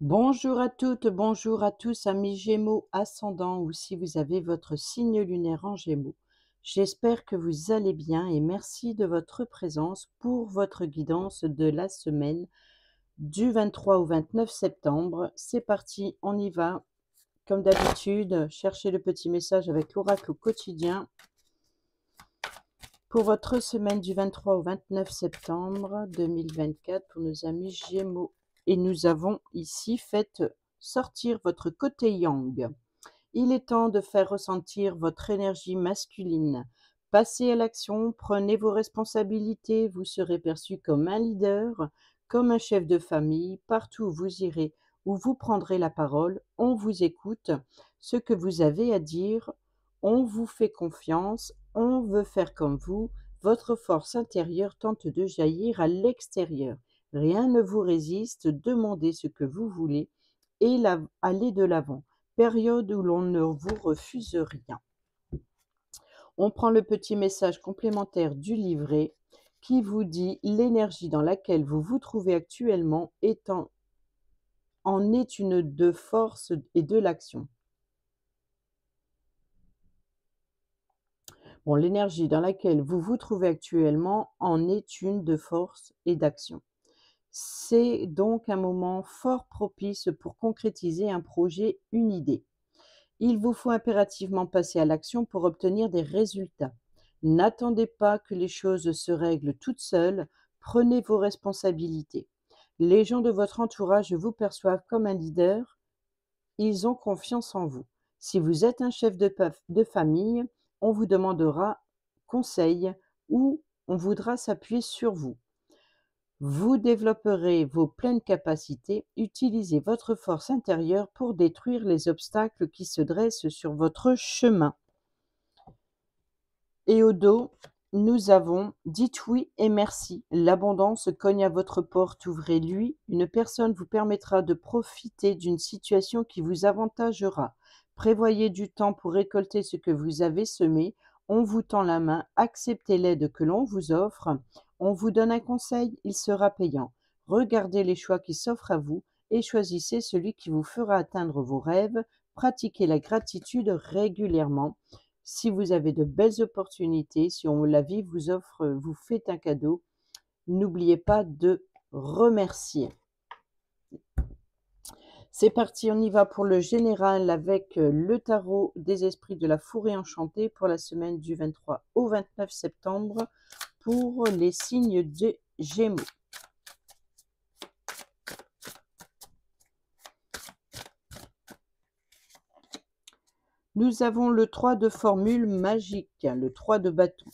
Bonjour à toutes, bonjour à tous, amis Gémeaux ascendant ou si vous avez votre signe lunaire en Gémeaux. J'espère que vous allez bien et merci de votre présence pour votre guidance de la semaine du 23 au 29 septembre. C'est parti, on y va. Comme d'habitude, cherchez le petit message avec l'oracle au quotidien pour votre semaine du 23 au 29 septembre 2024 pour nos amis Gémeaux. Et nous avons ici fait sortir votre côté yang. Il est temps de faire ressentir votre énergie masculine. Passez à l'action, prenez vos responsabilités, vous serez perçu comme un leader, comme un chef de famille. Partout où vous irez, où vous prendrez la parole, on vous écoute. Ce que vous avez à dire, on vous fait confiance, on veut faire comme vous. Votre force intérieure tente de jaillir à l'extérieur. Rien ne vous résiste, demandez ce que vous voulez et allez de l'avant. Période où l'on ne vous refuse rien. On prend le petit message complémentaire du livret qui vous dit l'énergie dans laquelle vous vous trouvez actuellement en est une de force et de l'action. Bon, l'énergie dans laquelle vous vous trouvez actuellement en est une de force et d'action. C'est donc un moment fort propice pour concrétiser un projet, une idée. Il vous faut impérativement passer à l'action pour obtenir des résultats. N'attendez pas que les choses se règlent toutes seules, prenez vos responsabilités. Les gens de votre entourage vous perçoivent comme un leader, ils ont confiance en vous. Si vous êtes un chef de famille, on vous demandera conseil ou on voudra s'appuyer sur vous. Vous développerez vos pleines capacités, utilisez votre force intérieure pour détruire les obstacles qui se dressent sur votre chemin. Et au dos, nous avons dites oui et merci. L'abondance cogne à votre porte, ouvrez-lui. Une personne vous permettra de profiter d'une situation qui vous avantagera. Prévoyez du temps pour récolter ce que vous avez semé. On vous tend la main, acceptez l'aide que l'on vous offre. On vous donne un conseil, il sera payant. Regardez les choix qui s'offrent à vous et choisissez celui qui vous fera atteindre vos rêves. Pratiquez la gratitude régulièrement. Si vous avez de belles opportunités, si la vie vous offre, vous fait un cadeau, n'oubliez pas de remercier. C'est parti, on y va pour le général avec le tarot des esprits de la forêt enchantée pour la semaine du 23 au 29 septembre pour les signes de Gémeaux. Nous avons le 3 de formule magique, le 3 de bâton.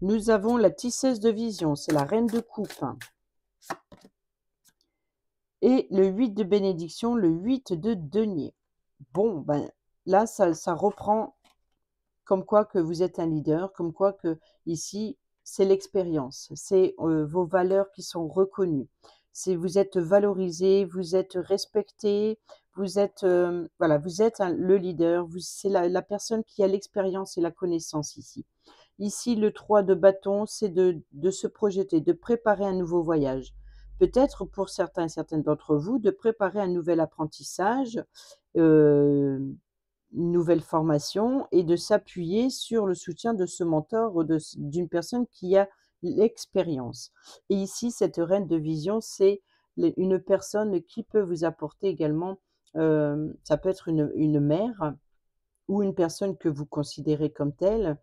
Nous avons la tisseuse de vision, c'est la reine de coupe. Et le 8 de bénédiction, le 8 de denier. Bon, ben là, ça reprend comme quoi que vous êtes un leader, comme quoi que ici, c'est l'expérience, c'est vos valeurs qui sont reconnues. Vous êtes valorisé, vous êtes respecté, vous êtes, voilà, vous êtes le leader, c'est la personne qui a l'expérience et la connaissance ici. Ici, le 3 de bâton, c'est de se projeter, de préparer un nouveau voyage. Peut-être pour certains et certaines d'entre vous, de préparer un nouvel apprentissage, une nouvelle formation et de s'appuyer sur le soutien de ce mentor ou d'une personne qui a l'expérience. Et ici, cette reine de vision, c'est une personne qui peut vous apporter également, ça peut être une mère ou une personne que vous considérez comme telle.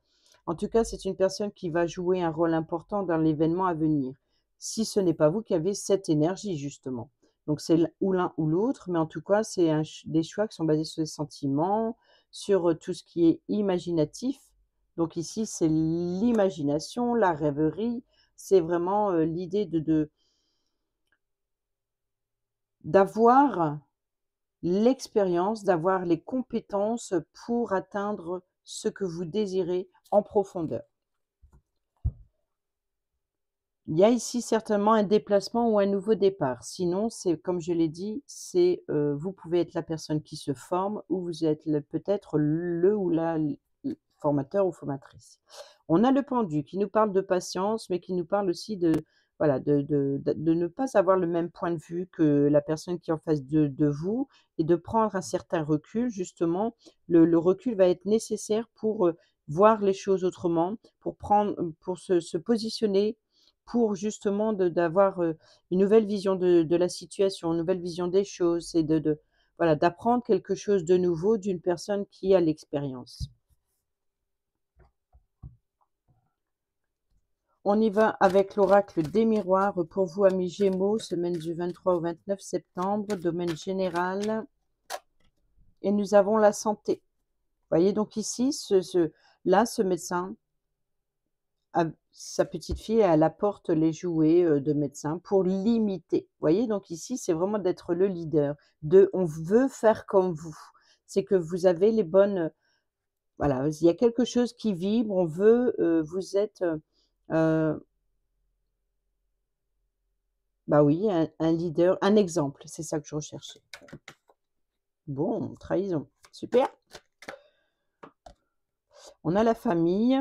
En tout cas, c'est une personne qui va jouer un rôle important dans l'événement à venir. Si ce n'est pas vous qui avez cette énergie justement. Donc c'est ou l'un ou l'autre, mais en tout cas, c'est des choix qui sont basés sur les sentiments, sur tout ce qui est imaginatif. Donc ici, c'est l'imagination, la rêverie, c'est vraiment l'idée d'avoir l'expérience, d'avoir les compétences pour atteindre ce que vous désirez en profondeur. Il y a ici certainement un déplacement ou un nouveau départ. Sinon, c'est comme je l'ai dit, vous pouvez être la personne qui se forme ou vous êtes peut-être le ou la formateur ou formatrice. On a le pendu qui nous parle de patience, mais qui nous parle aussi de, voilà, de ne pas avoir le même point de vue que la personne qui est en face de vous et de prendre un certain recul justement. Le recul va être nécessaire pour, voir les choses autrement, pour prendre, pour se positionner, pour justement d'avoir, une nouvelle vision de la situation, une nouvelle vision des choses et voilà, d'apprendre quelque chose de nouveau d'une personne qui a l'expérience. On y va avec l'oracle des miroirs pour vous, amis Gémeaux, semaine du 23 au 29 septembre, domaine général. Et nous avons la santé. Vous voyez, donc ici, là, ce médecin, sa petite fille, elle apporte les jouets de médecin pour l'imiter. Vous voyez, donc ici, c'est vraiment d'être le leader. On veut faire comme vous. C'est que vous avez les bonnes. Voilà, il y a quelque chose qui vibre. On veut. Vous êtes. Bah oui, un leader, un exemple. C'est ça que je recherchais. Bon, trahison. Super. On a la famille.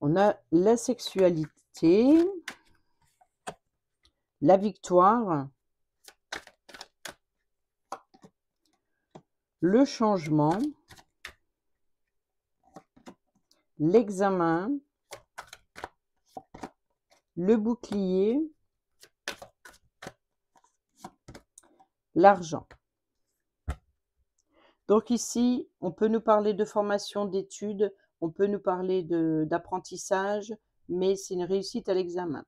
On a la sexualité, la victoire, le changement, l'examen, le bouclier, l'argent. Donc ici, on peut nous parler de formation, d'études, on peut nous parler d'apprentissage, mais c'est une réussite à l'examen.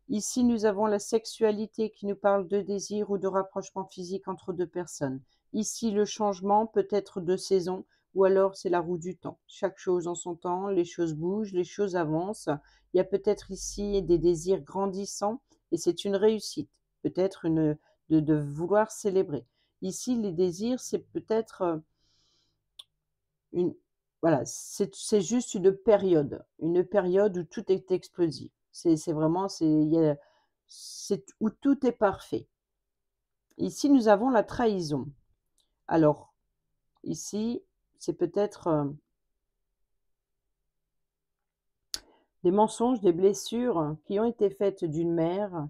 Ici, nous avons la sexualité qui nous parle de désir ou de rapprochement physique entre deux personnes. Ici, le changement peut être de saison ou alors c'est la roue du temps. Chaque chose en son temps, les choses bougent, les choses avancent. Il y a peut-être ici des désirs grandissants et c'est une réussite, peut-être de vouloir célébrer. Ici, les désirs, c'est peut-être une, voilà, c'est juste une période où tout est explosif. C'est vraiment, c'est où tout est parfait. Ici, nous avons la trahison. Alors, ici, c'est peut-être des mensonges, des blessures qui ont été faites d'une mère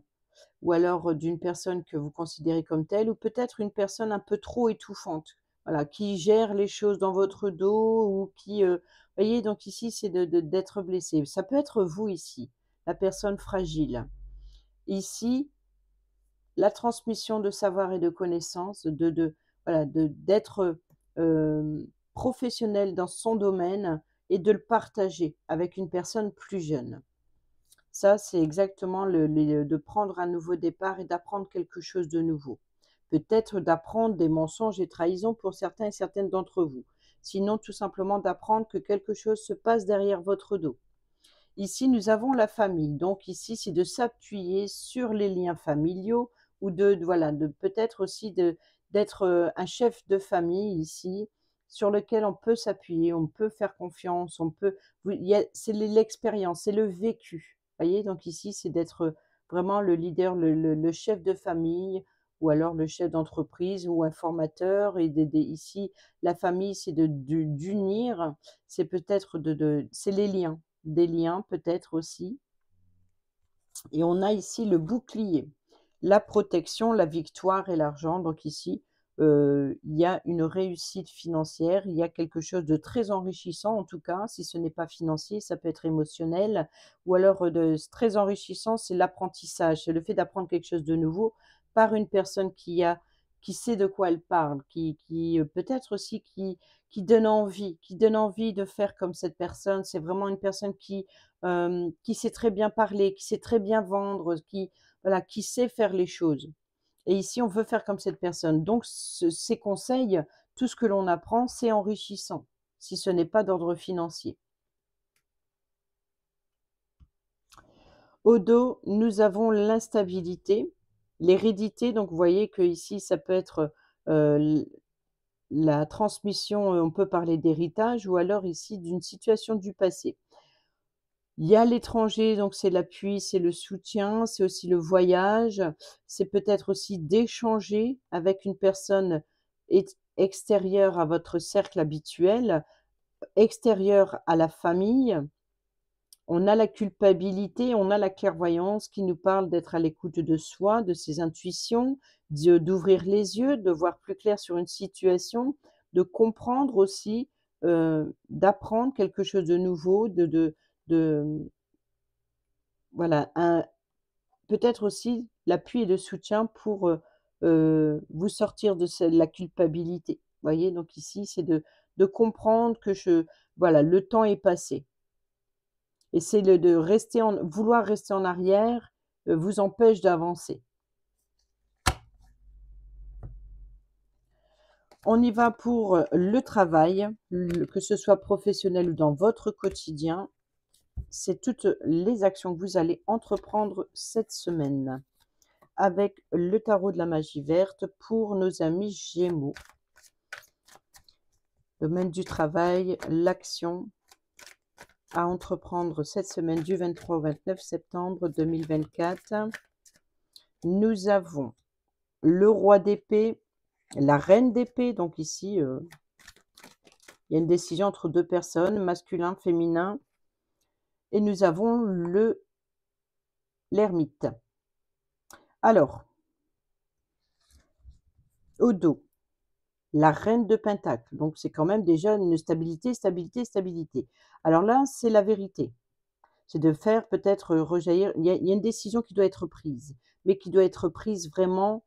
ou alors d'une personne que vous considérez comme telle, ou peut-être une personne un peu trop étouffante, voilà, qui gère les choses dans votre dos ou qui, voyez, donc ici, c'est d'être blessé. Ça peut être vous ici, la personne fragile. Ici, la transmission de savoir et de connaissances, voilà, d'être professionnel dans son domaine et de le partager avec une personne plus jeune. Ça, c'est exactement de prendre un nouveau départ et d'apprendre quelque chose de nouveau. Peut-être d'apprendre des mensonges et trahisons pour certains et certaines d'entre vous. Sinon, tout simplement d'apprendre que quelque chose se passe derrière votre dos. Ici, nous avons la famille. Donc ici, c'est de s'appuyer sur les liens familiaux ou voilà, peut-être aussi d'être un chef de famille ici sur lequel on peut s'appuyer, on peut faire confiance, c'est l'expérience, c'est le vécu. Voyez, donc ici, c'est d'être vraiment le leader, le chef de famille ou alors le chef d'entreprise ou un formateur et d'aider. Ici, la famille, c'est d'unir, c'est peut-être c'est les liens, des liens peut-être aussi. Et on a ici le bouclier, la protection, la victoire et l'argent. Donc ici, il y a une réussite financière, il y a quelque chose de très enrichissant en tout cas. Si ce n'est pas financier, ça peut être émotionnel ou alors, très enrichissant, c'est l'apprentissage, c'est le fait d'apprendre quelque chose de nouveau par une personne qui sait de quoi elle parle, peut-être aussi qui donne envie de faire comme cette personne. C'est vraiment une personne qui sait très bien parler, qui sait très bien vendre, voilà, qui sait faire les choses. Et ici, on veut faire comme cette personne. Donc, ces conseils, tout ce que l'on apprend, c'est enrichissant, si ce n'est pas d'ordre financier. Au dos, nous avons l'instabilité, l'hérédité. Donc, vous voyez que ici, ça peut être la transmission, on peut parler d'héritage ou alors ici d'une situation du passé. Il y a l'étranger, donc c'est l'appui, c'est le soutien, c'est aussi le voyage, c'est peut-être aussi d'échanger avec une personne extérieur à votre cercle habituel, extérieur à la famille. On a la culpabilité, on a la clairvoyance qui nous parle d'être à l'écoute de soi, de ses intuitions, d'ouvrir les yeux, de voir plus clair sur une situation, de comprendre aussi, d'apprendre quelque chose de nouveau, de voilà, un peut-être aussi l'appui et le soutien pour, vous sortir de la culpabilité. Voyez? Donc ici, c'est de comprendre que voilà, le temps est passé. Et c'est le de rester en vouloir rester en arrière, vous empêche d'avancer. On y va pour, le travail, que ce soit professionnel ou dans votre quotidien. C'est toutes les actions que vous allez entreprendre cette semaine. Avec le tarot de la magie verte pour nos amis Gémeaux. Domaine du travail, l'action à entreprendre cette semaine du 23 au 29 septembre 2024. Nous avons le roi d'épée, la reine d'épée, donc ici, il y a une décision entre deux personnes, masculin, féminin, et nous avons l'ermite. Alors, au dos, la reine de Pentacle, donc c'est quand même déjà une stabilité, stabilité, stabilité. Alors là, c'est la vérité. C'est de faire peut-être rejaillir il y a une décision qui doit être prise, mais qui doit être prise vraiment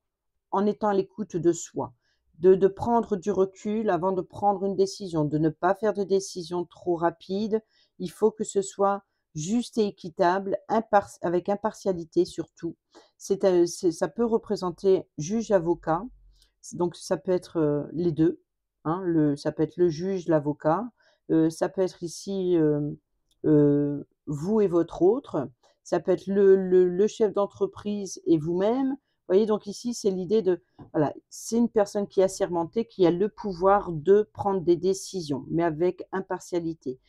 en étant à l'écoute de soi. De prendre du recul avant de prendre une décision, de ne pas faire de décision trop rapide. Il faut que ce soit juste et équitable, avec impartialité surtout. Ça peut représenter juge-avocat, donc ça peut être, les 2, hein, ça peut être le juge, l'avocat, ça peut être ici, vous et votre autre, ça peut être le chef d'entreprise et vous-même. Vous voyez? Donc ici, c'est l'idée de voilà, c'est une personne qui est assermentée, qui a le pouvoir de prendre des décisions, mais avec impartialité.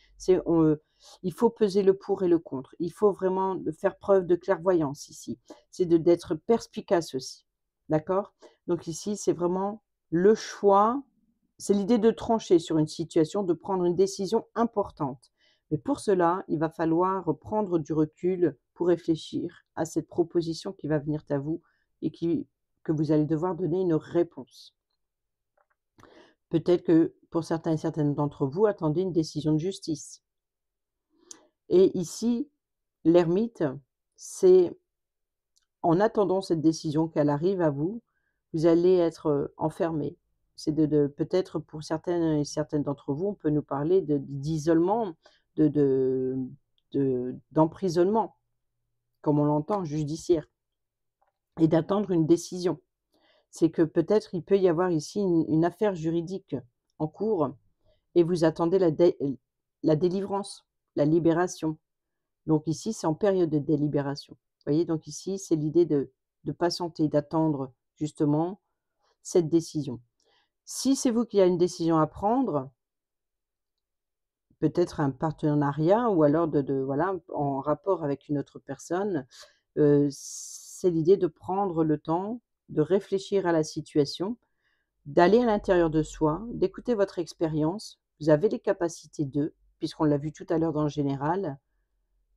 Il faut peser le pour et le contre. Il faut vraiment faire preuve de clairvoyance ici. C'est d'être perspicace aussi. D'accord? Donc ici, c'est vraiment le choix, c'est l'idée de trancher sur une situation, de prendre une décision importante. Mais pour cela, il va falloir prendre du recul pour réfléchir à cette proposition qui va venir à vous et que vous allez devoir donner une réponse. Peut-être que pour certains et certaines d'entre vous, attendez une décision de justice. Et ici, l'ermite, c'est en attendant cette décision qu'elle arrive à vous, vous allez être enfermé. C'est peut-être pour certaines et certaines d'entre vous, on peut nous parler d'isolement, d'emprisonnement, comme on l'entend, judiciaire, et d'attendre une décision. C'est que peut-être il peut y avoir ici une affaire juridique en cours et vous attendez la délivrance, la libération. Donc ici, c'est en période de délibération. Vous voyez? Donc ici, c'est l'idée de patienter, d'attendre justement cette décision. Si c'est vous qui avez une décision à prendre, peut-être un partenariat ou alors voilà, en rapport avec une autre personne, c'est l'idée de prendre le temps de réfléchir à la situation, d'aller à l'intérieur de soi, d'écouter votre expérience. Vous avez les capacités puisqu'on l'a vu tout à l'heure dans le général,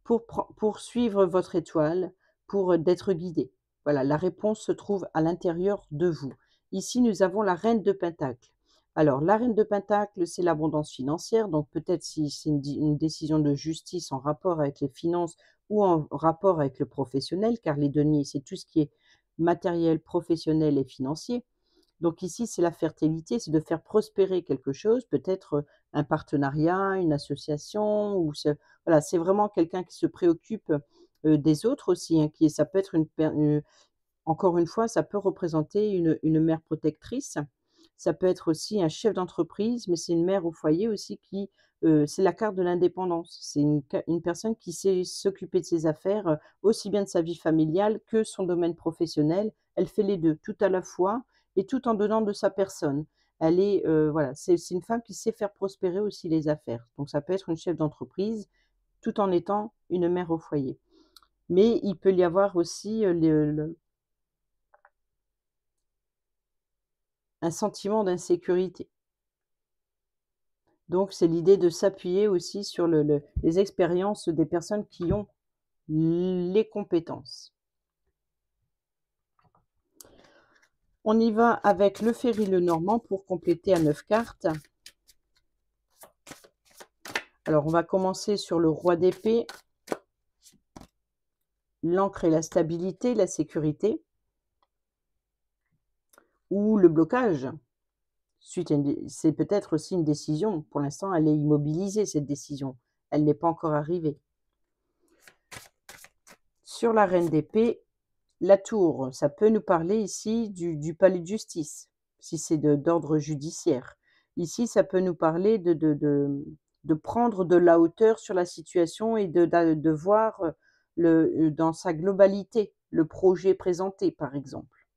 pour suivre votre étoile, pour, d'être guidé. Voilà, la réponse se trouve à l'intérieur de vous. Ici, nous avons la reine de Pentacle. Alors, la reine de Pentacle, c'est l'abondance financière, donc peut-être si c'est une décision de justice en rapport avec les finances ou en rapport avec le professionnel, car les deniers, c'est tout ce qui est matériel, professionnel et financier. Donc ici, c'est la fertilité, c'est de faire prospérer quelque chose, peut-être, un partenariat, une association ou voilà, c'est vraiment quelqu'un qui se préoccupe, des autres aussi, hein, ça peut être encore une fois, ça peut représenter une mère protectrice. Ça peut être aussi un chef d'entreprise, mais c'est une mère au foyer aussi c'est la carte de l'indépendance. C'est une personne qui sait s'occuper de ses affaires, aussi bien de sa vie familiale que son domaine professionnel. Elle fait les 2, tout à la fois et tout en donnant de sa personne. Voilà, c'est une femme qui sait faire prospérer aussi les affaires. Donc ça peut être une chef d'entreprise, tout en étant une mère au foyer. Mais il peut y avoir aussi, le un sentiment d'insécurité. Donc c'est l'idée de s'appuyer aussi sur les expériences des personnes qui ont les compétences. On y va avec le Ferry Lenormand pour compléter à 9 cartes. Alors on va commencer sur le Roi d'épée, l'encre et la stabilité, la sécurité, ou le blocage. C'est peut-être aussi une décision. Pour l'instant, elle est immobilisée, cette décision. Elle n'est pas encore arrivée. Sur la reine d'épée, la tour, ça peut nous parler ici du palais de justice, si c'est d'ordre judiciaire. Ici, ça peut nous parler de prendre de la hauteur sur la situation et de voir dans sa globalité le projet présenté, par exemple.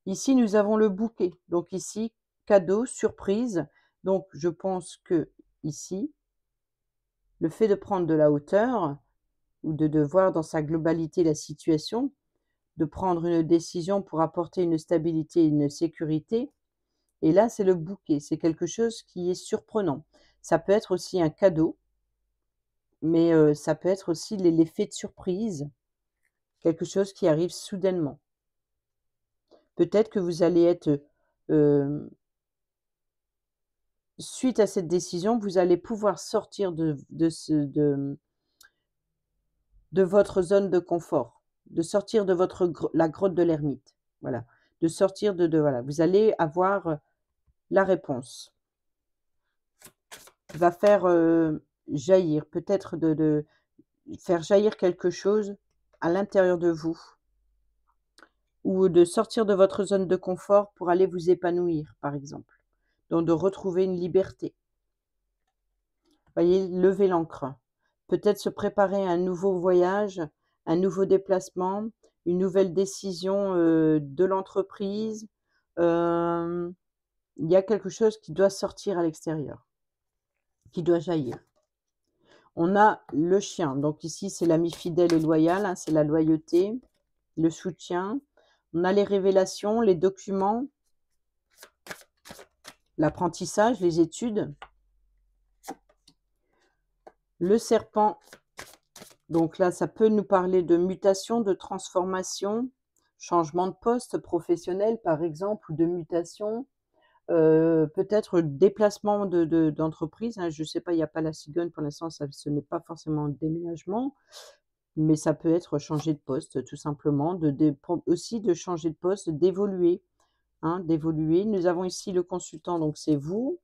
Ici, nous avons le bouquet. Donc ici, cadeau, surprise. Donc je pense que ici, le fait de prendre de la hauteur ou de voir dans sa globalité la situation, de prendre une décision pour apporter une stabilité et une sécurité. Et là, c'est le bouquet. C'est quelque chose qui est surprenant. Ça peut être aussi un cadeau, mais ça peut être aussi l'effet de surprise, quelque chose qui arrive soudainement. Peut-être que vous allez être, suite à cette décision, vous allez pouvoir sortir de votre zone de confort, de sortir de la grotte de l'ermite. Voilà, de sortir voilà, vous allez avoir la réponse. Va faire jaillir, peut-être de faire jaillir quelque chose à l'intérieur de vous, ou de sortir de votre zone de confort pour aller vous épanouir, par exemple. Donc de retrouver une liberté. Voyez, lever l'ancre. Peut-être se préparer à un nouveau voyage, un nouveau déplacement, une nouvelle décision de l'entreprise. Il y a quelque chose qui doit sortir à l'extérieur, qui doit jaillir. On a le chien. Donc ici, c'est l'ami fidèle et loyal, hein, c'est la loyauté, le soutien. On a les révélations, les documents, l'apprentissage, les études. Le serpent. Donc là, ça peut nous parler de mutation, de transformation, changement de poste professionnel, par exemple, ou de mutation. Peut-être déplacement d'entreprise, hein, je ne sais pas, il n'y a pas la cigogne pour l'instant, ce n'est pas forcément un déménagement, mais ça peut être changer de poste tout simplement, aussi de changer de poste, d'évoluer, hein, d'évoluer. Nous avons ici le consultant, donc c'est vous.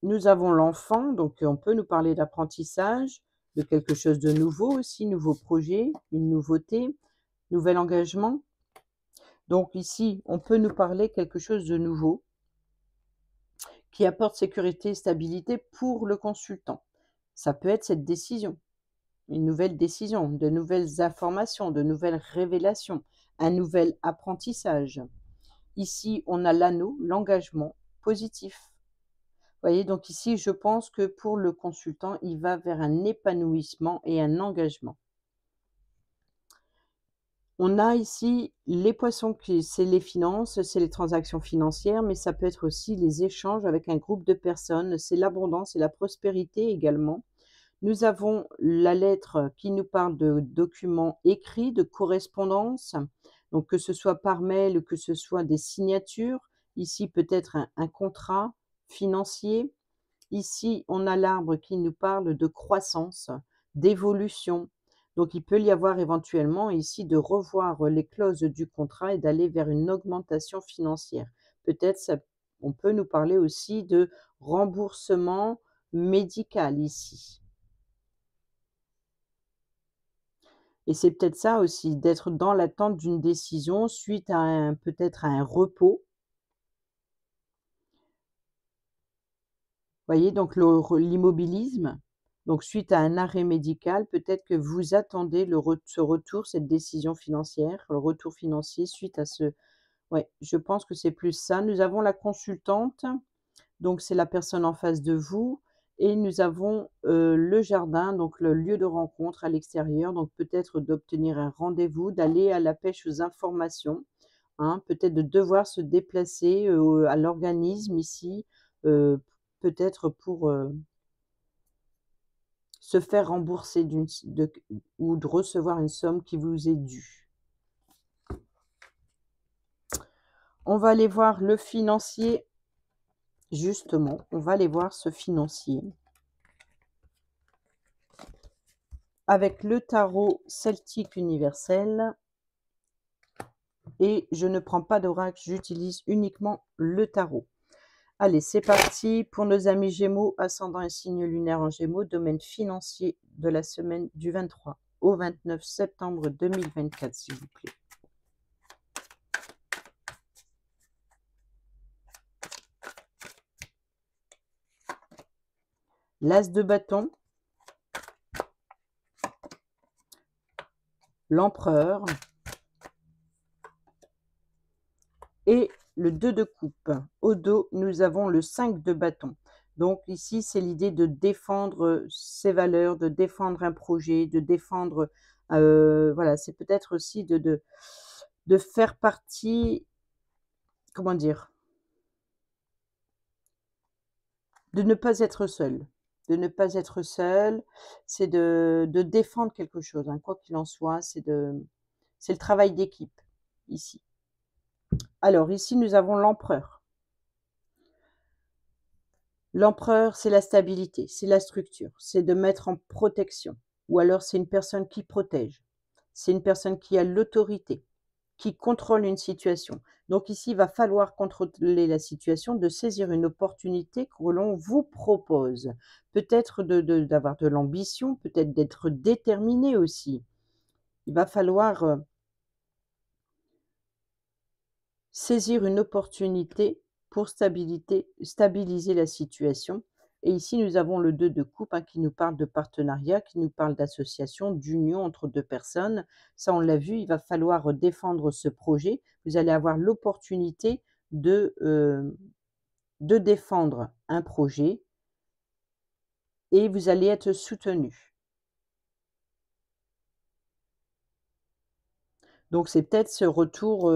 Nous avons l'enfant, donc on peut nous parler d'apprentissage, de quelque chose de nouveau aussi, nouveau projet, une nouveauté, nouvel engagement. Donc ici, on peut nous parler quelque chose de nouveau qui apporte sécurité et stabilité pour le consultant. Ça peut être cette décision, une nouvelle décision, de nouvelles informations, de nouvelles révélations, un nouvel apprentissage. Ici, on a l'anneau, l'engagement positif. Vous voyez, donc ici, je pense que pour le consultant, il va vers un épanouissement et un engagement. On a ici les poissons, c'est les finances, c'est les transactions financières, mais ça peut être aussi les échanges avec un groupe de personnes, c'est l'abondance et la prospérité également. Nous avons la lettre qui nous parle de documents écrits, de correspondance, donc que ce soit par mail ou que ce soit des signatures. Ici, peut-être un contrat financier. Ici, on a l'arbre qui nous parle de croissance, d'évolution. Donc, il peut y avoir éventuellement ici de revoir les clauses du contrat et d'aller vers une augmentation financière. Peut-être on peut nous parler aussi de remboursement médical ici. Et c'est peut-être ça aussi, d'être dans l'attente d'une décision suite à peut-être à un repos. Voyez, donc l'immobilisme, donc suite à un arrêt médical, peut-être que vous attendez ce retour, cette décision financière, le retour financier suite à ce... Ouais, je pense que c'est plus ça. Nous avons la consultante, donc c'est la personne en face de vous. Et nous avons, le jardin, donc le lieu de rencontre à l'extérieur, donc peut-être d'obtenir un rendez-vous, d'aller à la pêche aux informations, hein, peut-être de devoir se déplacer, à l'organisme ici, peut-être pour, se faire rembourser d'une s de ou de recevoir une somme qui vous est due. On va aller voir le financier, justement, on va aller voir ce financier avec le tarot celtique universel et je ne prends pas d'oracle, j'utilise uniquement le tarot. Allez, c'est parti pour nos amis Gémeaux, ascendant et signe lunaire en Gémeaux, domaine financier de la semaine du 23 au 29 septembre 2024, s'il vous plaît. L'as de bâton, l'empereur et le 2 de coupe. Au dos, nous avons le 5 de bâton. Donc ici, c'est l'idée de défendre ses valeurs, de défendre un projet, de défendre, voilà, c'est peut-être aussi de faire partie, comment dire? De ne pas être seul. De ne pas être seul, c'est de défendre quelque chose, hein, quoi qu'il en soit, c'est le travail d'équipe, ici. Alors ici, nous avons l'empereur. L'empereur, c'est la stabilité, c'est la structure, c'est de mettre en protection. Ou alors c'est une personne qui protège. C'est une personne qui a l'autorité, qui contrôle une situation. Donc ici, il va falloir contrôler la situation, de saisir une opportunité que l'on vous propose. Peut-être d'avoir de l'ambition, peut-être d'être déterminé aussi. Il va falloir saisir une opportunité pour stabiliser la situation. Et ici, nous avons le 2 de coupe, hein, qui nous parle de partenariat, qui nous parle d'association, d'union entre 2 personnes. Ça, on l'a vu, il va falloir défendre ce projet. Vous allez avoir l'opportunité de défendre un projet et vous allez être soutenu. Donc c'est peut-être ce retour,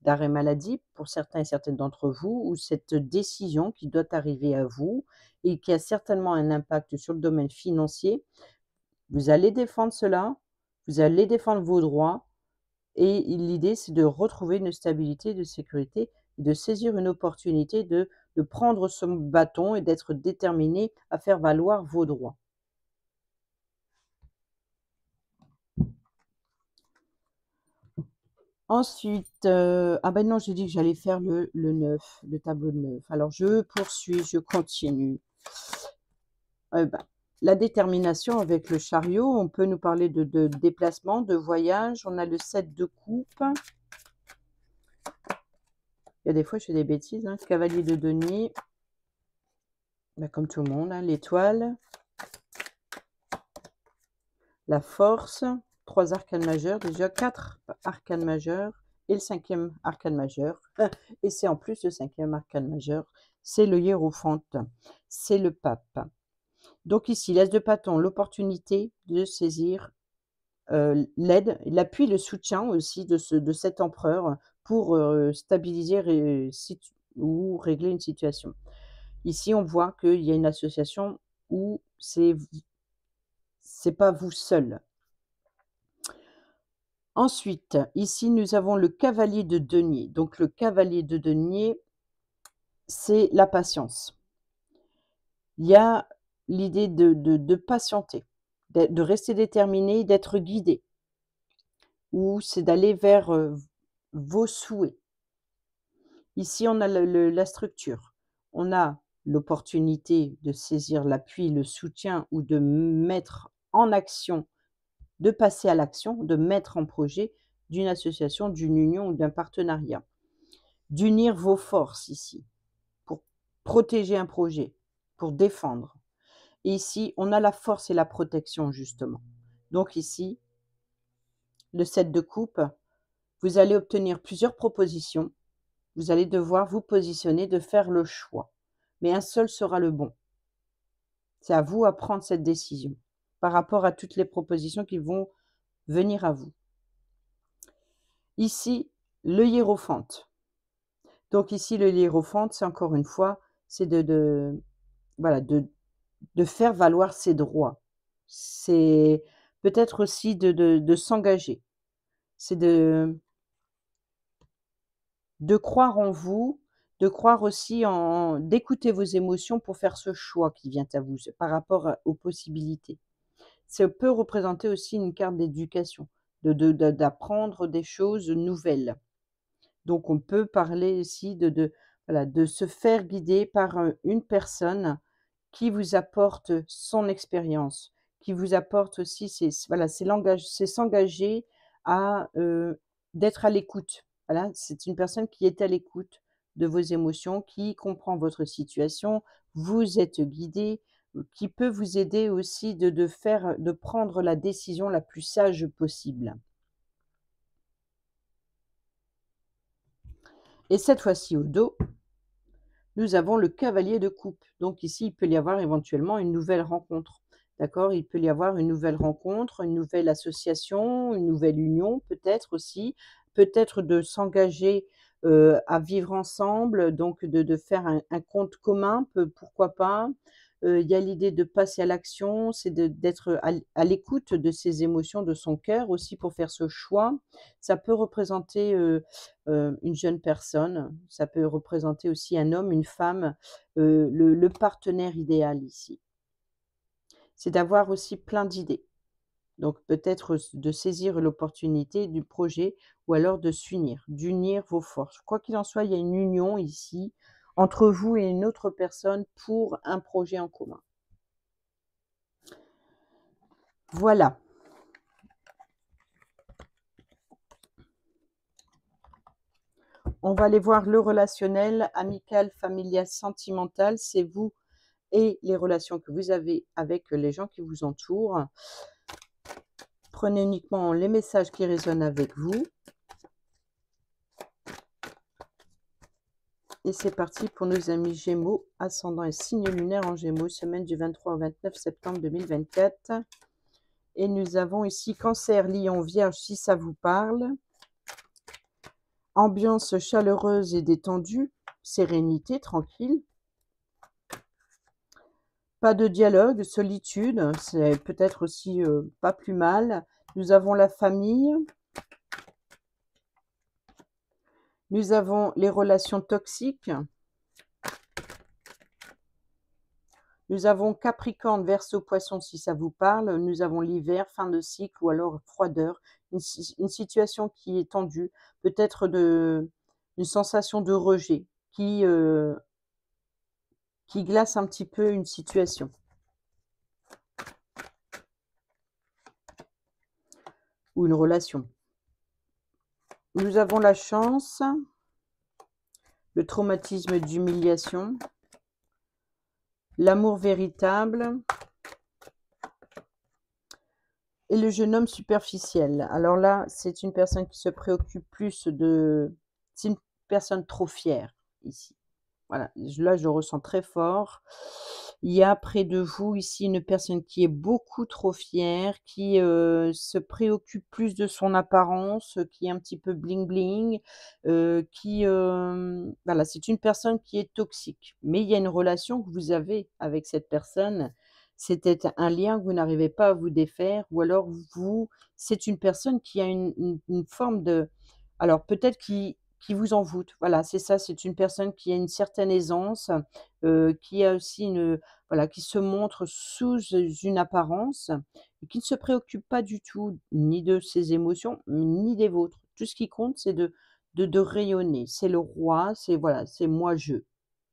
d'arrêt maladie pour certains et certaines d'entre vous, ou cette décision qui doit arriver à vous et qui a certainement un impact sur le domaine financier. Vous allez défendre cela, vous allez défendre vos droits et l'idée, c'est de retrouver une stabilité, de sécurité, de saisir une opportunité, de prendre son bâton et d'être déterminé à faire valoir vos droits. Ensuite, ah ben non, j'ai dit que j'allais faire le 9, le tableau de 9. Alors je poursuis, je continue. Ben, la détermination avec le chariot, on peut nous parler de déplacement, de voyage. On a le 7 de coupe. Il y a des fois, je fais des bêtises, hein. Cavalier de denier. Ben, comme tout le monde, hein, l'étoile. La force. 3 arcanes majeurs, déjà 4 arcanes majeurs. Et le 5e arcane majeur, et c'est en plus le 5e arcane majeur, c'est le hiérophante, c'est le pape. Donc ici, l'as de bâton, l'opportunité de saisir l'aide, l'appui, le soutien aussi de cet empereur pour stabiliser ou régler une situation. Ici, on voit qu'il y a une association où c'est pas vous seul. Ensuite, ici, nous avons le cavalier de denier. Donc, le cavalier de denier, c'est la patience. Il y a l'idée de patienter, de rester déterminé, d'être guidé. Ou c'est d'aller vers vos souhaits. Ici, on a la structure. On a l'opportunité de saisir l'appui, le soutien ou de mettre en action, de passer à l'action, de mettre en projet d'une association, d'une union ou d'un partenariat. D'unir vos forces ici pour protéger un projet, pour défendre. Et ici, on a la force et la protection justement. Donc ici, le 7 de coupe, vous allez obtenir plusieurs propositions. Vous allez devoir vous positionner, de faire le choix. Mais un seul sera le bon. C'est à vous à prendre cette décision par rapport à toutes les propositions qui vont venir à vous. Ici, le hiérophante. Donc ici, le hiérophante, c'est encore une fois, c'est voilà, de faire valoir ses droits. C'est peut-être aussi de s'engager. C'est de croire en vous, de croire aussi en d'écouter vos émotions pour faire ce choix qui vient à vous, par rapport aux possibilités. Ça peut représenter aussi une carte d'éducation, d'apprendre des choses nouvelles. Donc on peut parler aussi voilà, de se faire guider par, une personne qui vous apporte son expérience, qui vous apporte aussi voilà, c'est s'engager à, d'être à l'écoute. Voilà, c'est une personne qui est à l'écoute de vos émotions, qui comprend votre situation, vous êtes guidé, qui peut vous aider aussi de prendre la décision la plus sage possible. Et cette fois-ci au dos, nous avons le cavalier de coupe. Donc ici, il peut y avoir éventuellement une nouvelle rencontre. D'accord? Il peut y avoir une nouvelle rencontre, une nouvelle association, une nouvelle union peut-être aussi. Peut-être de s'engager, à vivre ensemble, donc de faire un compte commun, pourquoi pas. Il y a l'idée de passer à l'action, c'est d'être à l'écoute de ses émotions, de son cœur aussi pour faire ce choix. Ça peut représenter, une jeune personne, ça peut représenter aussi un homme, une femme, le partenaire idéal ici. C'est d'avoir aussi plein d'idées. Donc peut-être de saisir l'opportunité du projet ou alors de s'unir, d'unir vos forces. Quoi qu'il en soit, il y a une union ici entre vous et une autre personne pour un projet en commun. Voilà. On va aller voir le relationnel, amical, familial, sentimental. C'est vous et les relations que vous avez avec les gens qui vous entourent. Prenez uniquement les messages qui résonnent avec vous. Et c'est parti pour nos amis Gémeaux, ascendant et signe lunaire en Gémeaux, semaine du 23 au 29 septembre 2024. Et nous avons ici Cancer, Lion, Vierge, si ça vous parle. Ambiance chaleureuse et détendue, sérénité, tranquille. Pas de dialogue, solitude, c'est peut-être aussi pas plus mal. Nous avons la famille. Nous avons les relations toxiques. Nous avons Capricorne, Verseau, Poisson, si ça vous parle. Nous avons l'hiver, fin de cycle ou alors froideur. Une situation qui est tendue, peut-être une sensation de rejet qui glace un petit peu une situation. Ou une relation. Nous avons la chance, le traumatisme d'humiliation, l'amour véritable et le jeune homme superficiel. Alors là, c'est une personne qui se préoccupe plus de... C'est une personne trop fière ici. Voilà, là, je le ressens très fort. Il y a près de vous ici une personne qui est beaucoup trop fière, qui se préoccupe plus de son apparence, qui est un petit peu bling bling, voilà, c'est une personne qui est toxique. Mais il y a une relation que vous avez avec cette personne. C'était un lien que vous n'arrivez pas à vous défaire, ou alors c'est une personne qui a une forme de, alors peut-être qui vous envoûte. Voilà, c'est ça, c'est une personne qui a une certaine aisance, qui a aussi voilà, qui se montre sous une apparence et qui ne se préoccupe pas du tout ni de ses émotions, ni des vôtres. Tout ce qui compte, c'est de rayonner. C'est le roi, c'est voilà, c'est moi-je.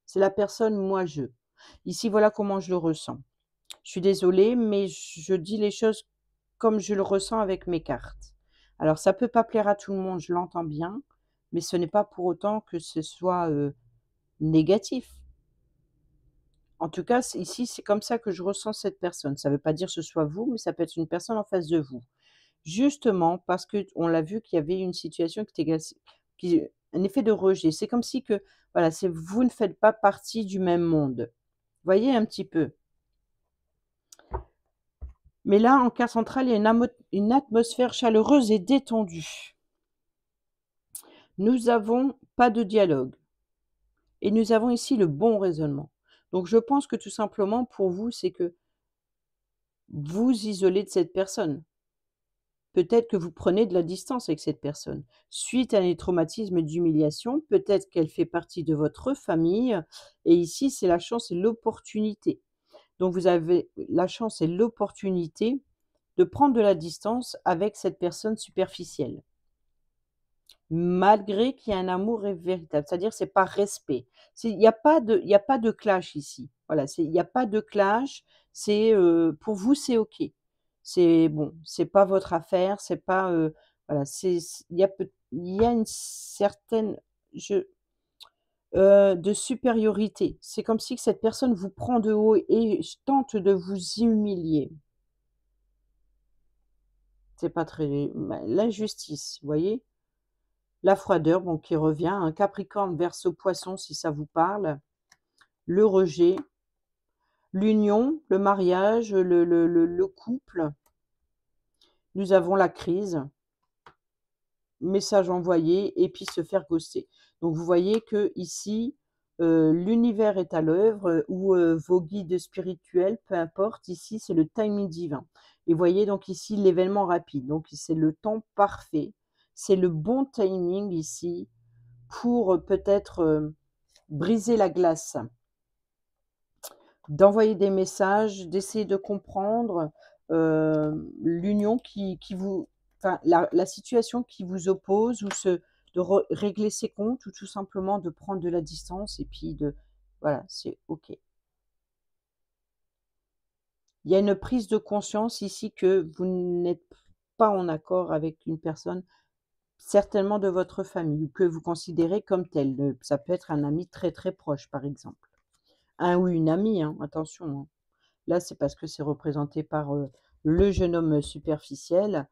C'est la personne moi-je. Ici, voilà comment je le ressens. Je suis désolée, mais je dis les choses comme je le ressens avec mes cartes. Alors ça peut pas plaire à tout le monde, je l'entends bien, mais ce n'est pas pour autant que ce soit, négatif. En tout cas, ici, c'est comme ça que je ressens cette personne. Ça ne veut pas dire que ce soit vous, mais ça peut être une personne en face de vous. Justement parce qu'on l'a vu qu'il y avait une situation qui était un effet de rejet. C'est comme si que, voilà, vous ne faites pas partie du même monde. Voyez un petit peu? Mais là, en carte centrale, il y a une atmosphère chaleureuse et détendue. Nous avons pas de dialogue et nous avons ici le bon raisonnement. Donc je pense que tout simplement pour vous, c'est que vous isolez de cette personne. Peut-être que vous prenez de la distance avec cette personne. Suite à des traumatismes d'humiliation, peut-être qu'elle fait partie de votre famille et ici, c'est la chance et l'opportunité. Donc vous avez la chance et l'opportunité de prendre de la distance avec cette personne superficielle. Malgré qu'il y a un amour véritable, c'est-à-dire c'est par respect. Il y a pas de clash ici. Voilà, il y a pas de clash, pour vous, c'est OK. C'est bon, c'est pas votre affaire, c'est pas, voilà, il y a une certaine je de supériorité. C'est comme si que cette personne vous prend de haut et tente de vous humilier. C'est pas très l'injustice, vous voyez? La froideur, bon, qui revient, un Capricorne, Verseau, Poisson, si ça vous parle, le rejet, l'union, le mariage, le couple. Nous avons la crise, message envoyé et puis se faire ghoster. Donc vous voyez que ici, l'univers est à l'œuvre, ou vos guides spirituels, peu importe, ici c'est le timing divin. Et vous voyez donc ici l'événement rapide, donc c'est le temps parfait, c'est le bon timing ici pour, peut-être, briser la glace, d'envoyer des messages, d'essayer de comprendre, l'union qui vous enfin la situation qui vous oppose ou de régler ses comptes ou tout simplement de prendre de la distance et puis voilà, c'est OK. Il y a une prise de conscience ici que vous n'êtes pas en accord avec une personne, certainement de votre famille ou que vous considérez comme telle. Ça peut être un ami très, très proche, par exemple. Un ou une amie, hein, attention, hein. Là, c'est parce que c'est représenté par, le jeune homme superficiel.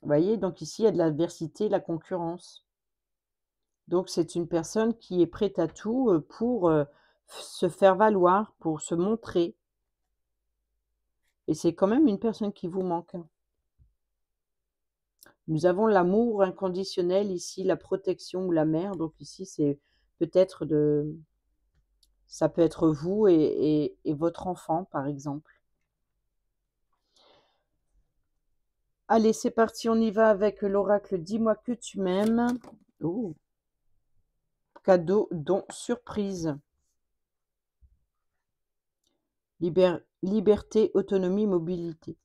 Vous voyez? Donc ici, il y a de l'adversité, la concurrence. Donc c'est une personne qui est prête à tout, pour, se faire valoir, pour se montrer et c'est quand même une personne qui vous manque, hein. Nous avons l'amour inconditionnel ici, la protection ou la mère, donc ici, c'est peut-être de ça peut être vous et votre enfant, par exemple. Allez, c'est parti, on y va avec l'oracle «Dis-moi que tu m'aimes». Oh! Cadeau, don, surprise. Liberté, autonomie, mobilité.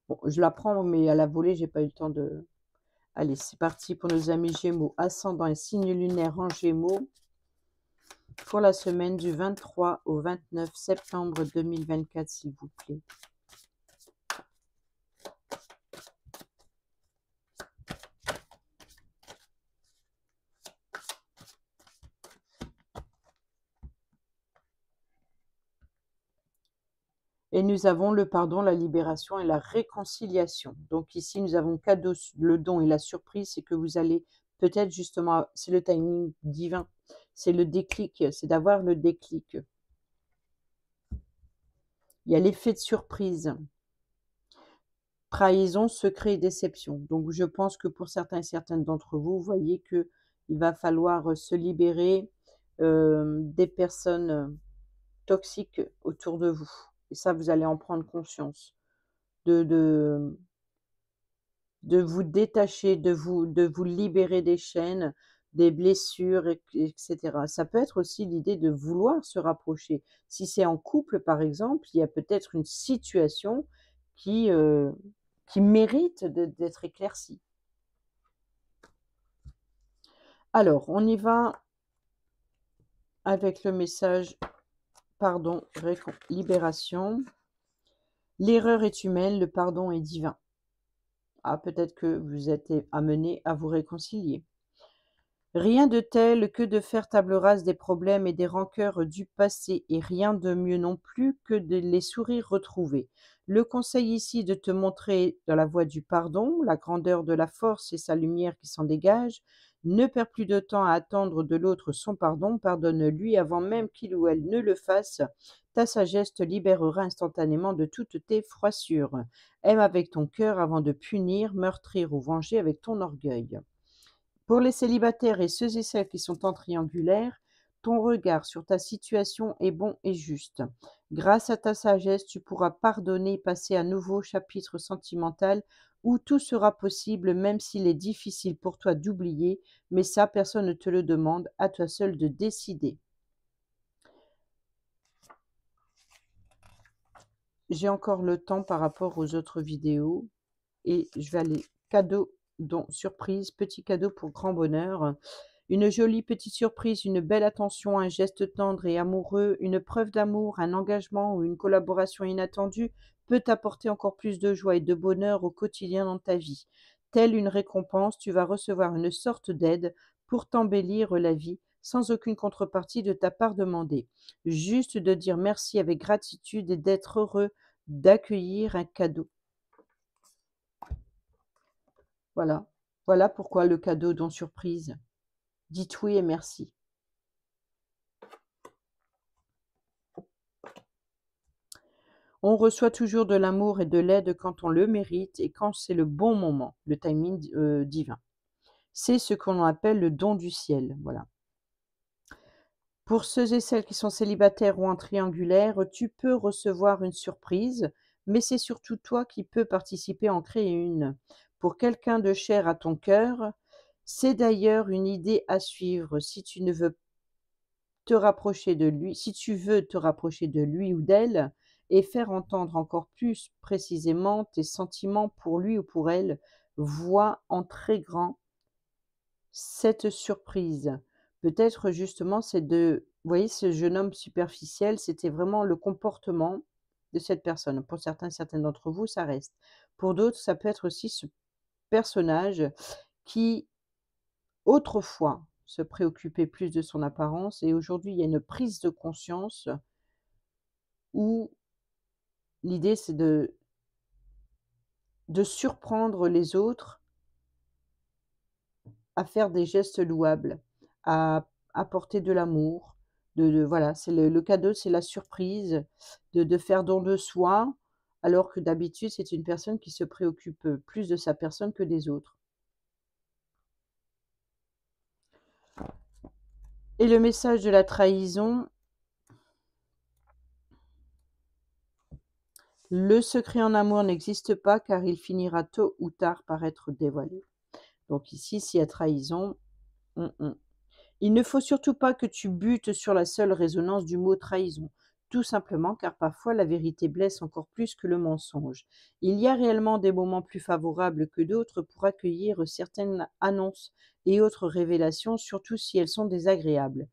Bon, je la prends, mais à la volée, j'ai pas eu le temps de allez, c'est parti pour nos amis Gémeaux, ascendant et signe lunaire en Gémeaux, pour la semaine du 23 au 29 septembre 2024, s'il vous plaît. Et nous avons le pardon, la libération et la réconciliation. Donc ici, nous avons cadeau, le don et la surprise, c'est que vous allez peut-être justement, c'est le timing divin, c'est le déclic, c'est d'avoir le déclic. Il y a l'effet de surprise, trahison, secret et déception. Donc je pense que pour certains et certaines d'entre vous, vous voyez qu'il va falloir se libérer des personnes toxiques autour de vous. Et ça, vous allez en prendre conscience. De, de, de vous détacher, de vous libérer des chaînes, des blessures, etc. Ça peut être aussi l'idée de vouloir se rapprocher. Si c'est en couple, par exemple, il y a peut-être une situation qui, euh, qui mérite d'être éclaircie. Alors, on y va avec le message pardon, libération. L'erreur est humaine, le pardon est divin. Ah, peut-être que vous êtes amené à vous réconcilier. Rien de tel que de faire table rase des problèmes et des rancœurs du passé, et rien de mieux non plus que de les sourires retrouvés. Le conseil ici de te montrer dans la voie du pardon, la grandeur de la force et sa lumière qui s'en dégage. Ne perds plus de temps à attendre de l'autre son pardon, pardonne-lui avant même qu'il ou elle ne le fasse. Ta sagesse te libérera instantanément de toutes tes froissures. Aime avec ton cœur avant de punir, meurtrir ou venger avec ton orgueil. Pour les célibataires et ceux et celles qui sont en triangulaire, ton regard sur ta situation est bon et juste. Grâce à ta sagesse, tu pourras pardonner et passer à nouveau chapitre sentimental où tout sera possible, même s'il est difficile pour toi d'oublier, mais ça, personne ne te le demande, à toi seul de décider. J'ai encore le temps par rapport aux autres vidéos et je vais aller cadeau, don, surprise, petit cadeau pour grand bonheur. Une jolie petite surprise, une belle attention, un geste tendre et amoureux, une preuve d'amour, un engagement ou une collaboration inattendue peut t'apporter encore plus de joie et de bonheur au quotidien dans ta vie. Telle une récompense, tu vas recevoir une sorte d'aide pour t'embellir la vie sans aucune contrepartie de ta part demandée. Juste de dire merci avec gratitude et d'être heureux d'accueillir un cadeau. Voilà. Voilà pourquoi le cadeau don surprise. Dites oui et merci. On reçoit toujours de l'amour et de l'aide quand on le mérite et quand c'est le bon moment, le timing divin. C'est ce qu'on appelle le don du ciel, voilà. Pour ceux et celles qui sont célibataires ou en triangulaire, tu peux recevoir une surprise, mais c'est surtout toi qui peux participer à en créer une. Pour quelqu'un de cher à ton cœur, c'est d'ailleurs une idée à suivre si tu ne veux te rapprocher de lui, si tu veux te rapprocher de lui ou d'elle et faire entendre encore plus précisément tes sentiments pour lui ou pour elle, vois en très grand cette surprise. Peut-être justement c'est de vous voyez ce jeune homme superficiel, c'était vraiment le comportement de cette personne. Pour certains, certaines d'entre vous, ça reste. Pour d'autres, ça peut être aussi ce personnage qui autrefois se préoccupait plus de son apparence et aujourd'hui il y a une prise de conscience où l'idée c'est de surprendre les autres à faire des gestes louables, à apporter de l'amour, de voilà, c'est le cadeau, c'est la surprise, de faire don de soi, alors que d'habitude c'est une personne qui se préoccupe, plus de sa personne que des autres. Et le message de la trahison: le secret en amour n'existe pas car il finira tôt ou tard par être dévoilé. Donc ici, s'il y a trahison, il ne faut surtout pas que tu butes sur la seule résonance du mot trahison, tout simplement car parfois la vérité blesse encore plus que le mensonge. Il y a réellement des moments plus favorables que d'autres pour accueillir certaines annonces et autres révélations, surtout si elles sont désagréables.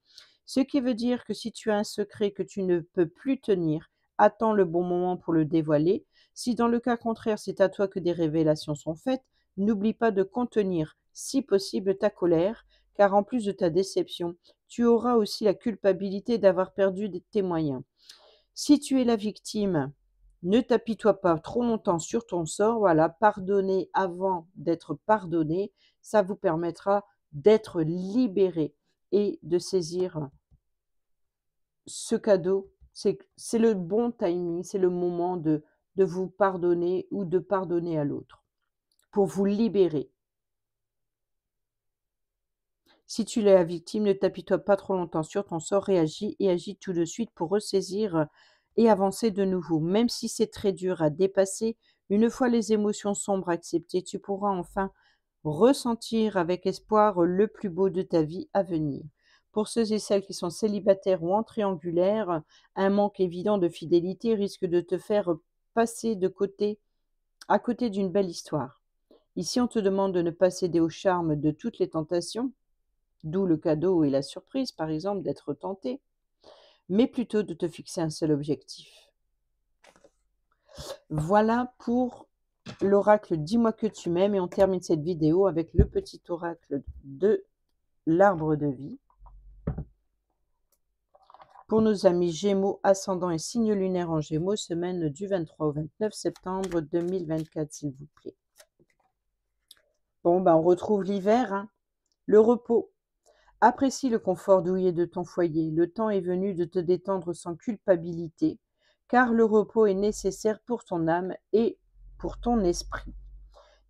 Ce qui veut dire que si tu as un secret que tu ne peux plus tenir, attends le bon moment pour le dévoiler. Si dans le cas contraire c'est à toi que des révélations sont faites, n'oublie pas de contenir, si possible, ta colère, car en plus de ta déception, tu auras aussi la culpabilité d'avoir perdu tes moyens. Si tu es la victime, ne t'apitoie pas trop longtemps sur ton sort, voilà, pardonner avant d'être pardonné, ça vous permettra d'être libéré et de saisir ce cadeau. C'est le bon timing, c'est le moment de vous pardonner ou de pardonner à l'autre, pour vous libérer. Si tu es la victime, ne t'apitoie pas trop longtemps sur ton sort, réagis et agis tout de suite pour ressaisir et avancer de nouveau. Même si c'est très dur à dépasser, une fois les émotions sombres acceptées, tu pourras enfin ressentir avec espoir le plus beau de ta vie à venir. Pour ceux et celles qui sont célibataires ou en triangulaire, un manque évident de fidélité risque de te faire passer à côté d'une belle histoire. Ici, on te demande de ne pas céder au charme de toutes les tentations, d'où le cadeau et la surprise, par exemple, d'être tenté, mais plutôt de te fixer un seul objectif. Voilà pour l'oracle Dis-moi que tu m'aimes et on termine cette vidéo avec le petit oracle de l'arbre de vie. Pour nos amis Gémeaux, ascendant et signe lunaire en Gémeaux, semaine du 23 au 29 septembre 2024, s'il vous plaît. Bon, ben on retrouve l'hiver, hein. Le repos. Apprécie le confort douillet de ton foyer. Le temps est venu de te détendre sans culpabilité, car le repos est nécessaire pour ton âme et pour ton esprit.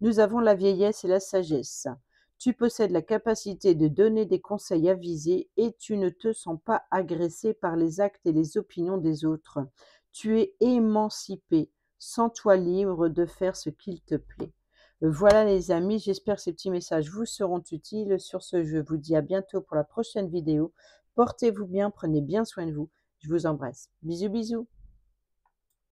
Nous avons la vieillesse et la sagesse. Tu possèdes la capacité de donner des conseils avisés et tu ne te sens pas agressé par les actes et les opinions des autres. Tu es émancipé, sens-toi libre de faire ce qu'il te plaît. Voilà les amis, j'espère que ces petits messages vous seront utiles. Sur ce, je vous dis à bientôt pour la prochaine vidéo. Portez-vous bien, prenez bien soin de vous. Je vous embrasse. Bisous, bisous.